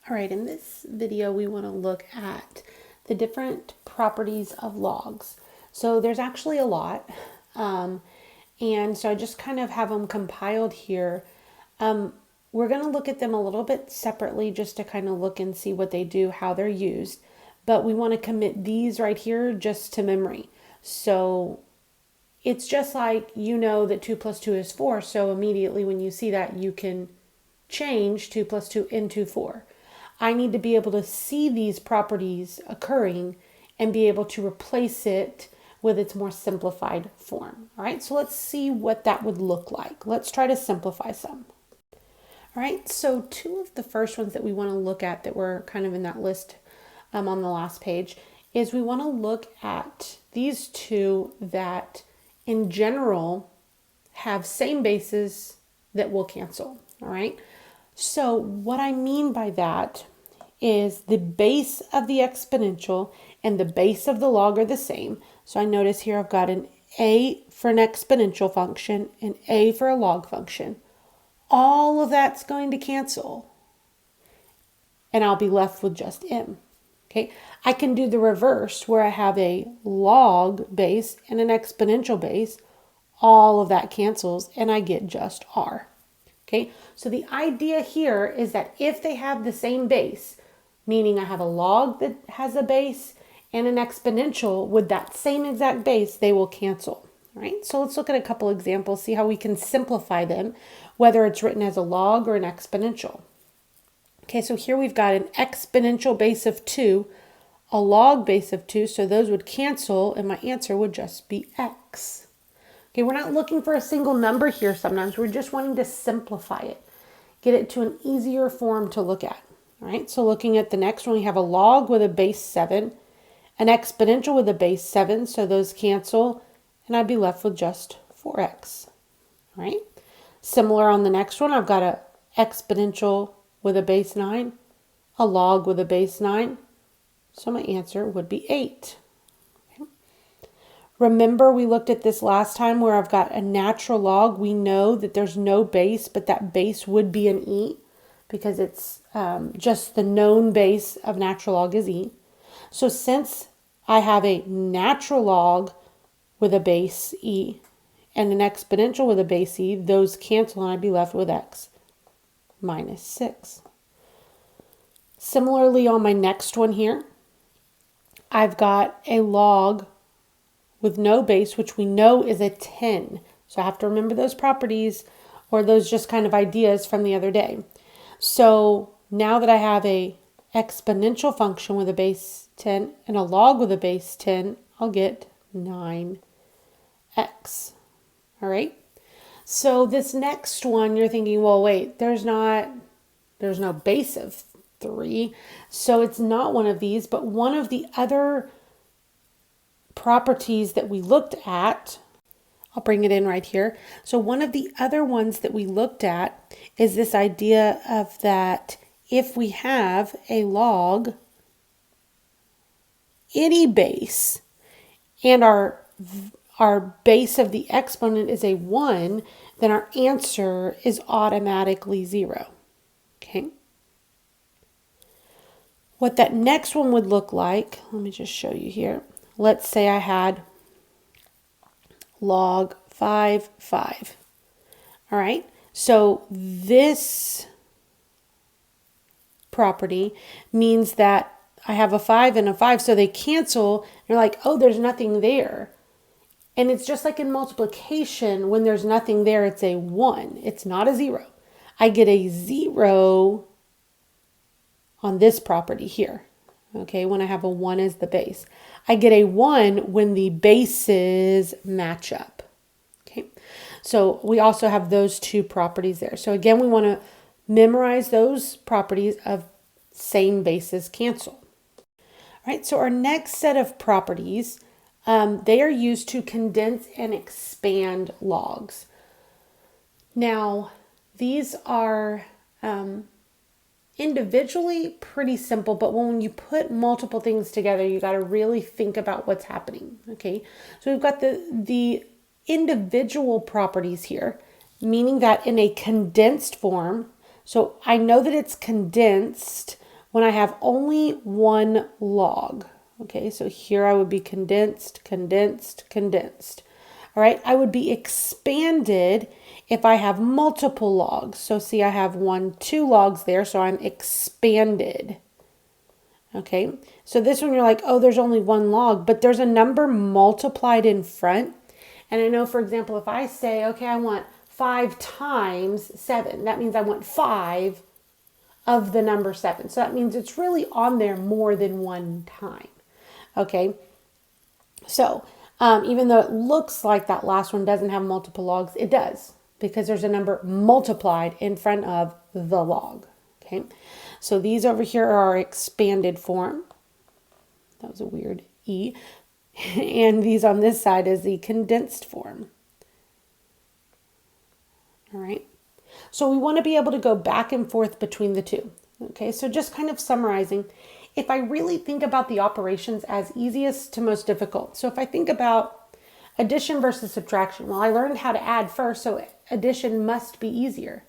All right, in this video, we want to look at the different properties of logs. So there's actually a lot. And so I just kind of have them compiled here. We're going to look at them a little bit separately just to kind of look and see what they do, how they're used. But we want to commit these right here just to memory. So it's just like you know that 2 plus 2 is 4. So immediately when you see that, you can change 2 plus 2 into 4. I need to be able to see these properties occurring and be able to replace it with its more simplified form. All right, so let's see what that would look like. Let's try to simplify some. All right, so two of the first ones that we want to look at that were kind of in that list on the last page is we want to look at these two that in general have same bases that will cancel. All right, so what I mean by that is the base of the exponential and the base of the log are the same. So I notice here I've got an a for an exponential function and a for a log function. All of that's going to cancel and I'll be left with just m. Okay, I can do the reverse where I have a log base and an exponential base. All of that cancels and I get just r. Okay, so the idea here is that if they have the same base, meaning I have a log that has a base and an exponential with that same exact base, they will cancel. All right, so let's look at a couple examples, see how we can simplify them, whether it's written as a log or an exponential. Okay, so here we've got an exponential base of 2, a log base of 2, so those would cancel, and my answer would just be x. Okay, we're not looking for a single number here sometimes. We're just wanting to simplify it, get it to an easier form to look at. All right, so looking at the next one, we have a log with a base 7, an exponential with a base 7, so those cancel, and I'd be left with just 4x. All right, similar on the next one, I've got an exponential with a base 9, a log with a base 9, so my answer would be 8. Remember we looked at this last time where I've got a natural log. We know that there's no base, but that base would be an e because it's just the known base of natural log is e. So since I have a natural log with a base e and an exponential with a base e, those cancel and I'd be left with x minus 6. Similarly on my next one here, I've got a log with no base, which we know is a 10. So I have to remember those properties or those just kind of ideas from the other day. So now that I have a exponential function with a base 10 and a log with a base 10, I'll get 9x. All right. So this next one, you're thinking, well, wait, there's no base of 3. So it's not one of these, but one of the other properties that we looked at, I'll bring it in right here. So one of the other ones that we looked at is this idea of that if we have a log, any base, and our base of the exponent is a 1, then our answer is automatically 0. Okay. What that next one would look like, let me just show you here. Let's say I had log 5, 5. All right, so this property means that I have a 5 and a 5, so they cancel. You're like, oh, there's nothing there. And it's just like in multiplication, when there's nothing there, it's a 1. It's not a 0. I get a 0 on this property here. Okay, when I have a 1 as the base. I get a 1 when the bases match up. Okay, so we also have those two properties there. So again, we want to memorize those properties of same bases cancel. All right, so our next set of properties, they are used to condense and expand logs. Now, these are individually pretty simple, but when you put multiple things together, you got to really think about what's happening. Okay, so we've got the individual properties here, meaning that in a condensed form, so I know that it's condensed when I have only one log. Okay, so here I would be condensed, condensed, condensed. All right, I would be expanded if I have multiple logs. So see, I have 1, 2 logs there, so I'm expanded. Okay, so this one you're like, oh, there's only one log, but there's a number multiplied in front. And I know, for example, if I say, okay, I want 5 times 7, that means I want 5 of the number 7. So that means it's really on there more than one time. Okay, so even though it looks like that last one doesn't have multiple logs, it does, because there's a number multiplied in front of the log. Okay, so these over here are our expanded form. That was a weird E. And these on this side is the condensed form. All right. So we want to be able to go back and forth between the two. Okay, so just kind of summarizing, if I really think about the operations as easiest to most difficult. So if I think about addition versus subtraction, well, I learned how to add first, so addition must be easier.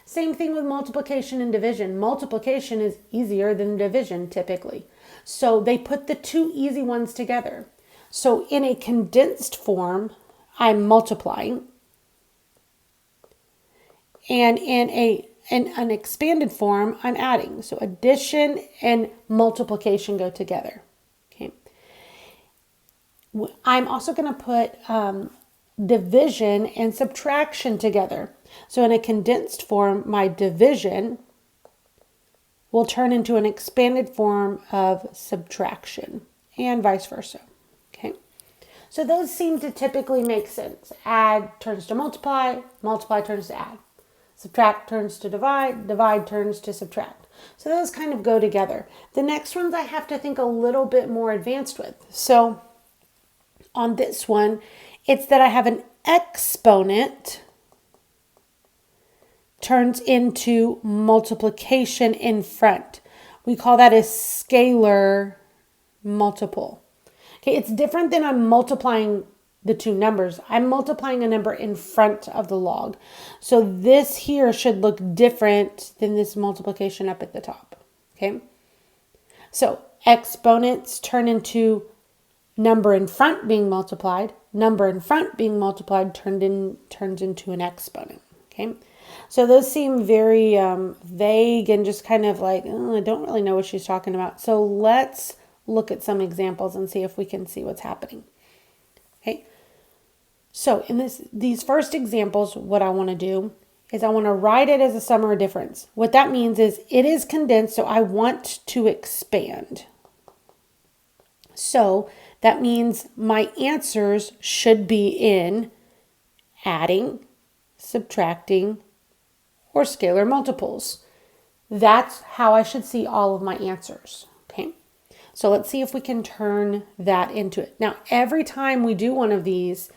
Same thing with multiplication and division. Multiplication is easier than division typically. So they put the two easy ones together. So in a condensed form, I'm multiplying. And in an expanded form, I'm adding. So addition and multiplication go together. Okay. I'm also going to put division and subtraction together. So in a condensed form, my division will turn into an expanded form of subtraction, and vice versa. Okay. So those seem to typically make sense. Add turns to multiply, multiply turns to add. Subtract turns to divide, divide turns to subtract. So those kind of go together. The next ones I have to think a little bit more advanced with. So on this one, it's that I have an exponent turns into multiplication in front. We call that a scalar multiple. Okay, it's different than I'm multiplying the two numbers. I'm multiplying a number in front of the log. So this here should look different than this multiplication up at the top. Okay, so exponents turn into number in front being multiplied. Number in front being multiplied turns into an exponent. Okay, so those seem very vague and just kind of like, oh, I don't really know what she's talking about. So let's look at some examples and see if we can see what's happening. Okay, so in these first examples, what I want to do is I want to write it as a sum or a difference. What that means is it is condensed, so I want to expand. So that means my answers should be in adding, subtracting, or scalar multiples. That's how I should see all of my answers. Okay, so let's see if we can turn that into it. Now, every time we do one of these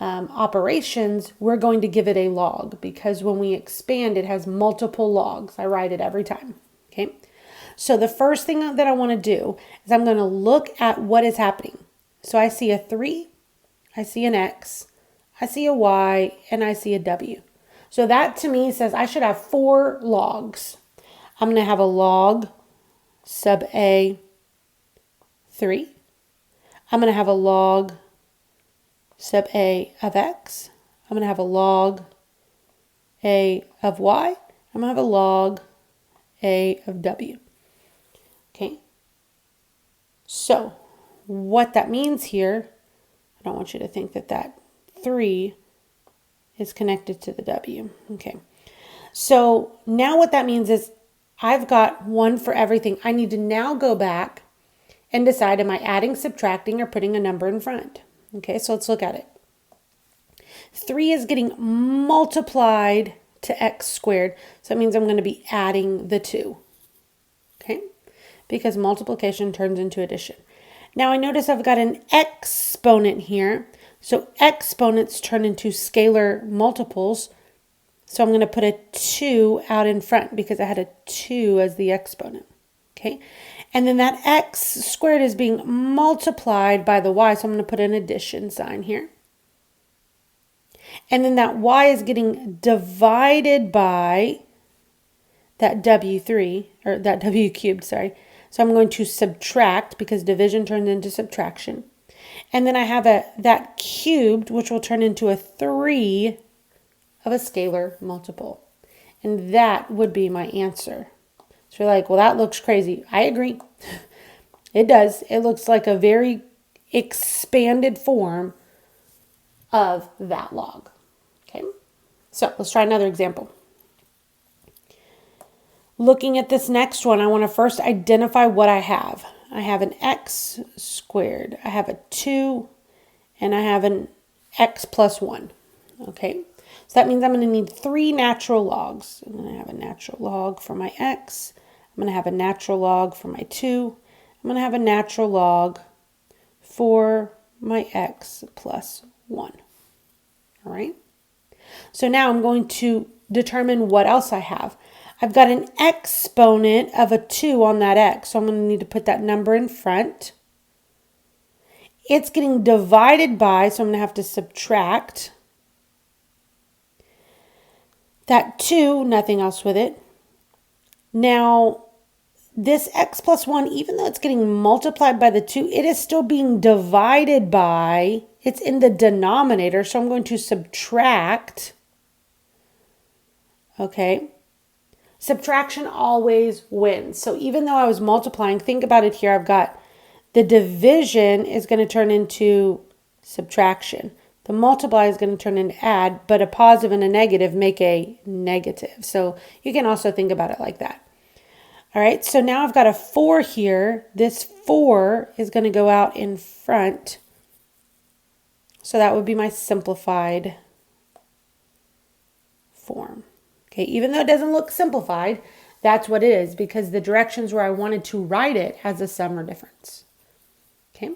operations, we're going to give it a log, because when we expand, it has multiple logs. I write it every time. Okay, so the first thing that I want to do is I'm going to look at what is happening. So I see a 3, I see an X, I see a Y, and I see a W. So that to me says I should have 4 logs. I'm going to have a log sub A 3. I'm going to have a log sub A of X. I'm going to have a log A of Y. I'm going to have a log A of W. Okay. So what that means here, I don't want you to think that that 3 is connected to the W. Okay. So now what that means is I've got 1 for everything. I need to now go back and decide, am I adding, subtracting, or putting a number in front? Okay, so let's look at it. 3 is getting multiplied to x squared. So that means I'm going to be adding the 2. Okay, because multiplication turns into addition. Now I notice I've got an exponent here. So exponents turn into scalar multiples. So I'm going to put a 2 out in front because I had a 2 as the exponent. Okay, and then that x squared is being multiplied by the y, so I'm going to put an addition sign here. And then that y is getting divided by that W3, or that W cubed, sorry. So I'm going to subtract because division turns into subtraction. And then I have that cubed, which will turn into a 3 of a scalar multiple. And that would be my answer. So you're like, well, that looks crazy. I agree. It does. It looks like a very expanded form of that log. Okay, so let's try another example. Looking at this next one, I want to first identify what I have. I have an x squared, I have a 2, and I have an x plus 1. Okay, so that means I'm going to need 3 natural logs. I'm going to have a natural log for my x. I'm going to have a natural log for my 2. I'm going to have a natural log for my x plus 1. All right. So now I'm going to determine what else I have. I've got an exponent of a 2 on that x, so I'm going to need to put that number in front. It's getting divided by, so I'm going to have to subtract that 2, nothing else with it. Now, this x plus 1, even though it's getting multiplied by the 2, it is still being divided by, it's in the denominator, so I'm going to subtract. Okay. Subtraction always wins. So even though I was multiplying, think about it here. I've got the division is going to turn into subtraction. The multiply is going to turn into add, but a positive and a negative make a negative. So you can also think about it like that. All right, so now I've got a 4 here. This 4 is going to go out in front. So that would be my simplified form. Okay, even though it doesn't look simplified, that's what it is because the directions where I wanted to write it has a sum or difference. Okay,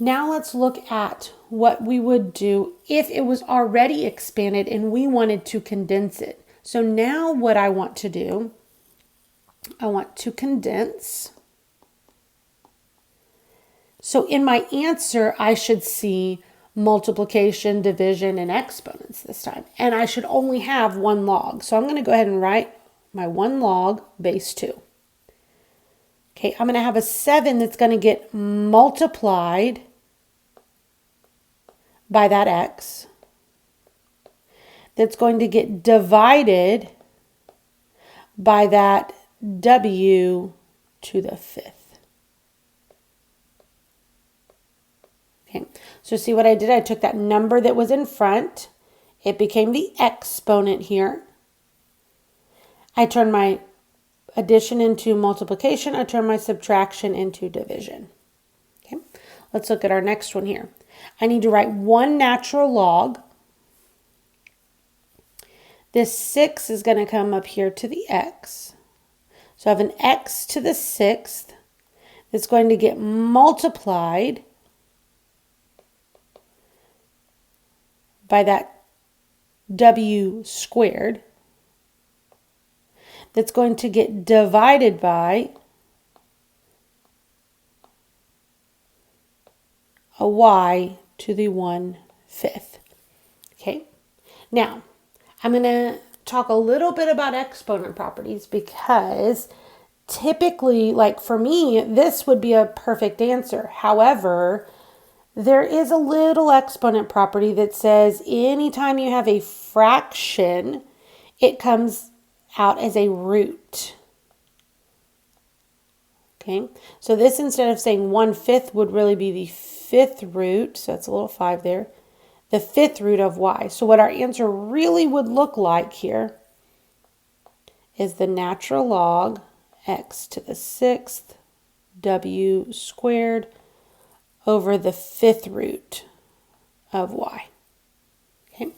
now let's look at what we would do if it was already expanded and we wanted to condense it. So now what I want to do, I want to condense. So in my answer, I should see multiplication, division, and exponents this time. And I should only have 1 log. So I'm going to go ahead and write my 1 log base 2. Okay, I'm going to have a 7 that's going to get multiplied by that x. That's going to get divided by that w to the 5th. Okay, so see what I did? I took that number that was in front. It became the exponent here. I turned my addition into multiplication. I turned my subtraction into division. Okay, let's look at our next one here. I need to write 1 natural log. This 6 is going to come up here to the x. So I have an x to the 6th that's going to get multiplied by that w squared that's going to get divided by a y to the 1/5. Okay, now I'm going to talk a little bit about exponent properties because typically, like for me, this would be a perfect answer. However, there is a little exponent property that says anytime you have a fraction, it comes out as a root. Okay, so this instead of saying 1/5 would really be the 5th root, so that's a little 5 there, the 5th root of y. So what our answer really would look like here is the natural log x to the 6th w squared over the 5th root of y. Okay,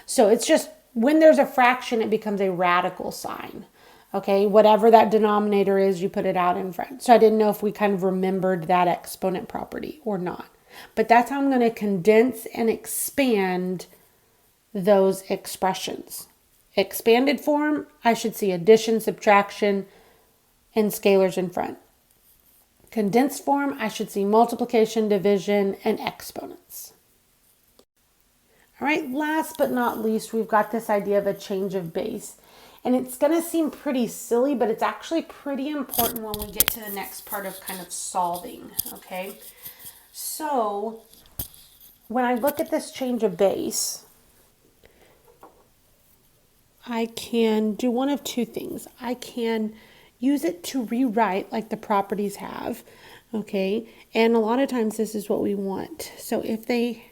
so it's just when there's a fraction, it becomes a radical sign. Okay, whatever that denominator is, you put it out in front. So I didn't know if we kind of remembered that exponent property or not. But that's how I'm going to condense and expand those expressions. Expanded form, I should see addition, subtraction, and scalars in front. Condensed form, I should see multiplication, division, and exponents. All right, last but not least, we've got this idea of a change of base. And it's going to seem pretty silly, but it's actually pretty important when we get to the next part of kind of solving, okay? So when I look at this change of base, I can do one of two things. I can use it to rewrite like the properties have, okay? And a lot of times this is what we want. So if they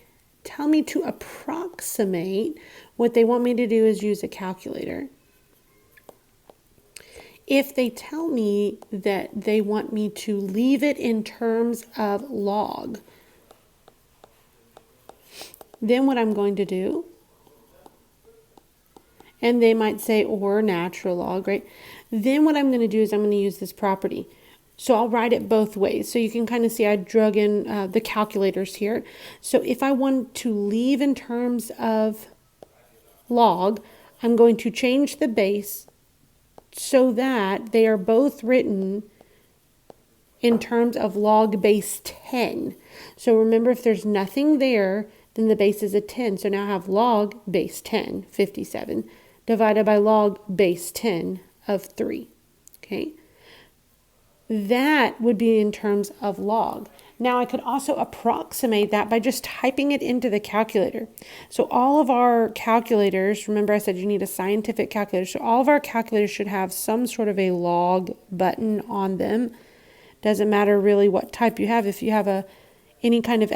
tell me to approximate, what they want me to do is use a calculator. If they tell me that they want me to leave it in terms of log, then what I'm going to do, and they might say or natural log, right? Then what I'm going to do is I'm going to use this property. So I'll write it both ways. So you can kind of see I drug in the calculators here. So if I want to leave in terms of log, I'm going to change the base so that they are both written in terms of log base 10. So remember, if there's nothing there, then the base is a 10. So now I have log base 10, 57, divided by log base 10 of 3. Okay, that would be in terms of log. Now I could also approximate that by just typing it into the calculator. So all of our calculators, remember I said you need a scientific calculator, so all of our calculators should have some sort of a log button on them. Doesn't matter really what type you have. If you have any kind of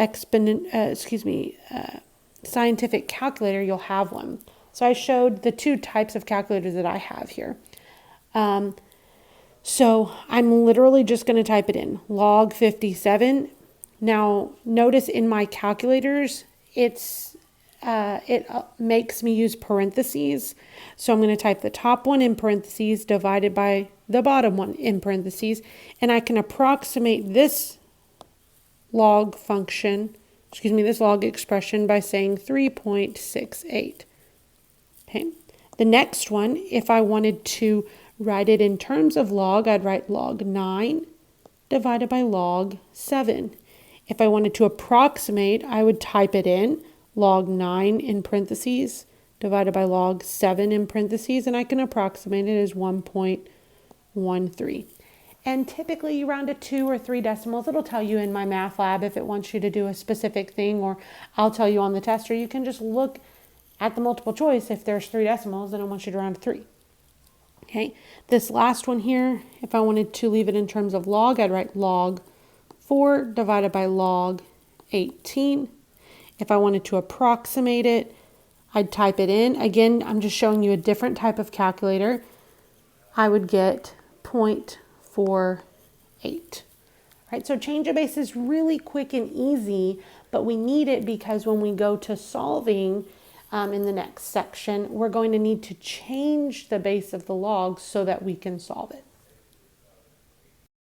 scientific calculator, you'll have one. So I showed the two types of calculators that I have here. So I'm literally just going to type it in, log 57. Now notice in my calculators, it makes me use parentheses. So I'm going to type the top one in parentheses divided by the bottom one in parentheses. And I can approximate this log function, this log expression by saying 3.68. Okay. The next one, if I wanted to write it in terms of log, I'd write log 9 divided by log 7. If I wanted to approximate, I would type it in, log 9 in parentheses divided by log 7 in parentheses, and I can approximate it as 1.13. And typically you round to 2 or 3 decimals. It'll tell you in my math lab if it wants you to do a specific thing, or I'll tell you on the test, or you can just look at the multiple choice. If there's 3 decimals, then I want you to round to 3. Okay, this last one here, if I wanted to leave it in terms of log, I'd write log 4 divided by log 18. If I wanted to approximate it, I'd type it in. Again, I'm just showing you a different type of calculator. I would get 0.48. Right, so change of base is really quick and easy, but we need it because when we go to solving, in the next section, we're going to need to change the base of the log so that we can solve it.